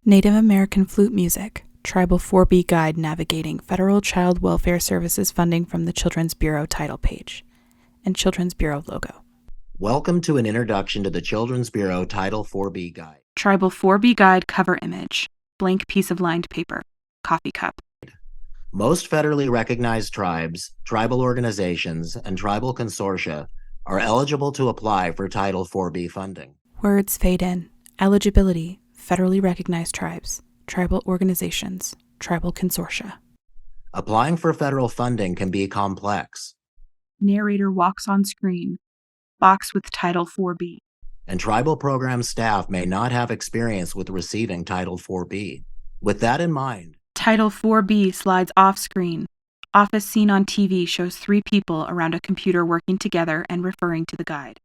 Native American Flute Music, Tribal 4B Guide Navigating Federal Child Welfare Services Funding from the Children's Bureau title page, and Children's Bureau logo. Welcome to an introduction to the Children's Bureau Title 4B Guide. Tribal 4B Guide cover image, blank piece of lined paper, coffee cup. Most federally recognized tribes, tribal organizations, and tribal consortia are eligible to apply for Title 4B funding. Words fade in. Eligibility, federally recognized tribes, tribal organizations, tribal consortia. Applying for federal funding can be complex. Narrator walks on screen. Box with Title 4B. And tribal program staff may not have experience with receiving Title 4B. With that in mind, Title 4B slides off screen. Office scene on TV shows 3 people around a computer working together and referring to the guide.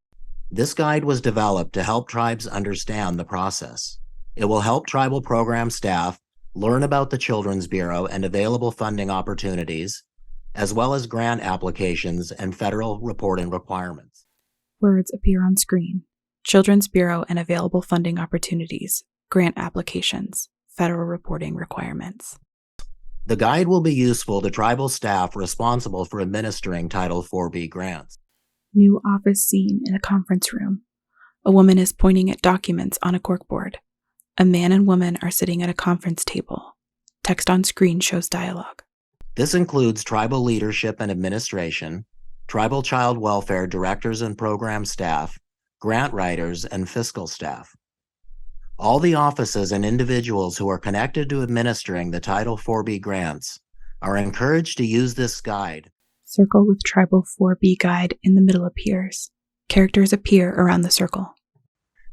this guide was developed to help tribes understand the process. It will help tribal program staff learn about the Children's Bureau and available funding opportunities, as well as grant applications and federal reporting requirements. Words appear on screen. Children's Bureau and available funding opportunities, grant applications, federal reporting requirements. The guide will be useful to tribal staff responsible for administering Title 4B grants. New office scene in a conference room. A woman is pointing at documents on a corkboard. A man and woman are sitting at a conference table. Text on screen shows dialogue. This includes tribal leadership and administration, tribal child welfare directors and program staff, grant writers, and fiscal staff. All the offices and individuals who are connected to administering the Title 4B grants are encouraged to use this guide. Circle with Tribal 4B Guide in the middle appears. Characters appear around the circle.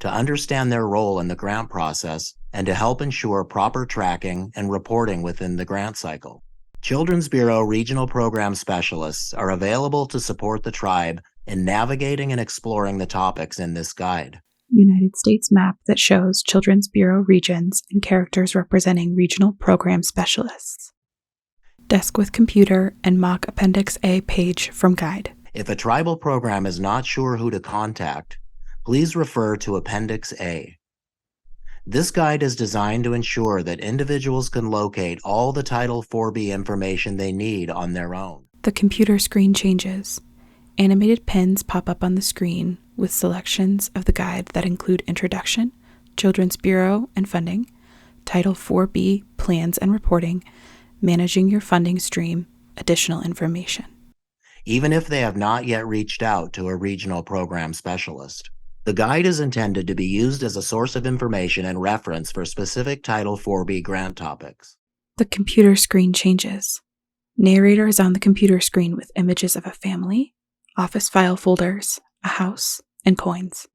To understand their role in the grant process and to help ensure proper tracking and reporting within the grant cycle. Children's Bureau Regional Program Specialists are available to support the tribe in navigating and exploring the topics in this guide. United States map that shows Children's Bureau regions and characters representing regional program specialists. Desk with computer and mock Appendix A page from guide. If a tribal program is not sure who to contact, please refer to Appendix A. This guide is designed to ensure that individuals can locate all the Title 4B information they need on their own. The computer screen changes. Animated pins pop up on the screen with selections of the guide that include Introduction, Children's Bureau and Funding, Title 4B, Plans and Reporting, Managing Your Funding Stream, Additional Information. Even if they have not yet reached out to a regional program specialist, the guide is intended to be used as a source of information and reference for specific Title 4B grant topics. The computer screen changes. Narrator is on the computer screen with images of a family, office file folders, a house, and coins.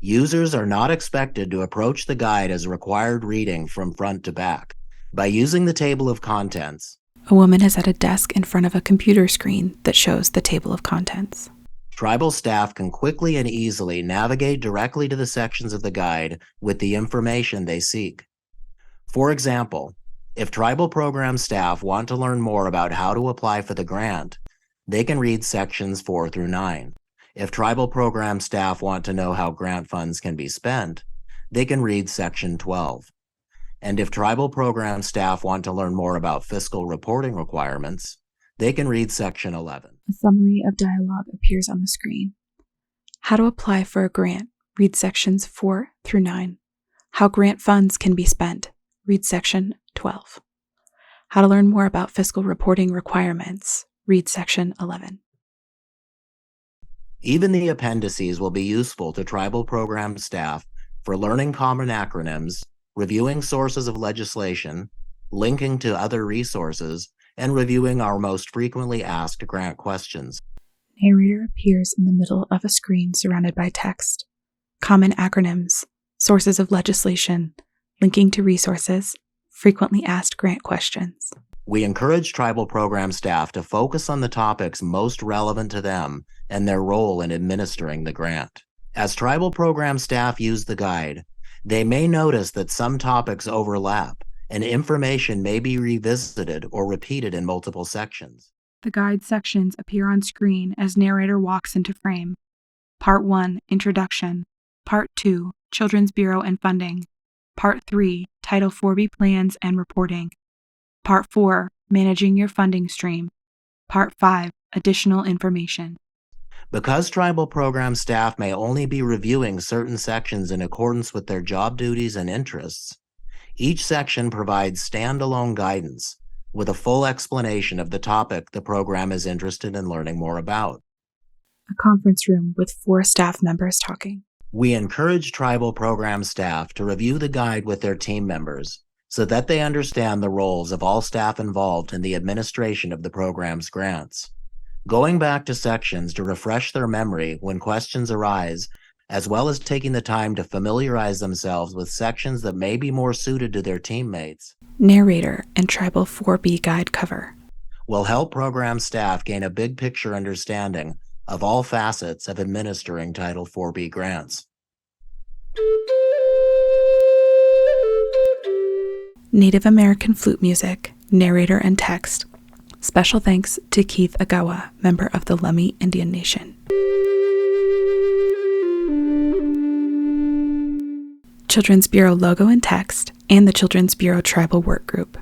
Users are not expected to approach the guide as required reading from front to back. By using the table of contents, A woman is at a desk in front of a computer screen that shows the table of contents. tribal staff can quickly and easily navigate directly to the sections of the guide with the information they seek. For example, if tribal program staff want to learn more about how to apply for the grant, they can read sections 4 through 9. If tribal program staff want to know how grant funds can be spent, they can read section 12. And if tribal program staff want to learn more about fiscal reporting requirements, they can read section 11. A summary of dialogue appears on the screen. How to apply for a grant. Read sections 4 through 9. How grant funds can be spent. Read section 12. How to learn more about fiscal reporting requirements. Read section 11. Even the appendices will be useful to tribal program staff for learning common acronyms, reviewing sources of legislation, linking to other resources, and reviewing our most frequently asked grant questions. Narrator appears in the middle of a screen surrounded by text. Common acronyms, sources of legislation, linking to resources, frequently asked grant questions. We encourage tribal program staff to focus on the topics most relevant to them and their role in administering the grant. As tribal program staff use the guide, they may notice that some topics overlap and information may be revisited or repeated in multiple sections. The guide sections appear on screen as narrator walks into frame. Part 1, Introduction. Part 2, Children's Bureau and Funding. Part 3, Title 4B Plans and Reporting. Part 4, Managing Your Funding Stream. Part 5, Additional Information. Because tribal program staff may only be reviewing certain sections in accordance with their job duties and interests, each section provides standalone guidance with a full explanation of the topic the program is interested in learning more about. A conference room with 4 staff members talking. We encourage tribal program staff to review the guide with their team members so that they understand the roles of all staff involved in the administration of the program's grants. Going back to sections to refresh their memory when questions arise, as well as taking the time to familiarize themselves with sections that may be more suited to their teammates. Narrator and Tribal 4B Guide cover. Will help program staff gain a big picture understanding of all facets of administering Title 4B grants. Native American flute music, narrator and text. Special thanks to Keith Agawa, member of the Lummi Indian Nation. Children's Bureau logo and text, and the Children's Bureau Tribal Work Group.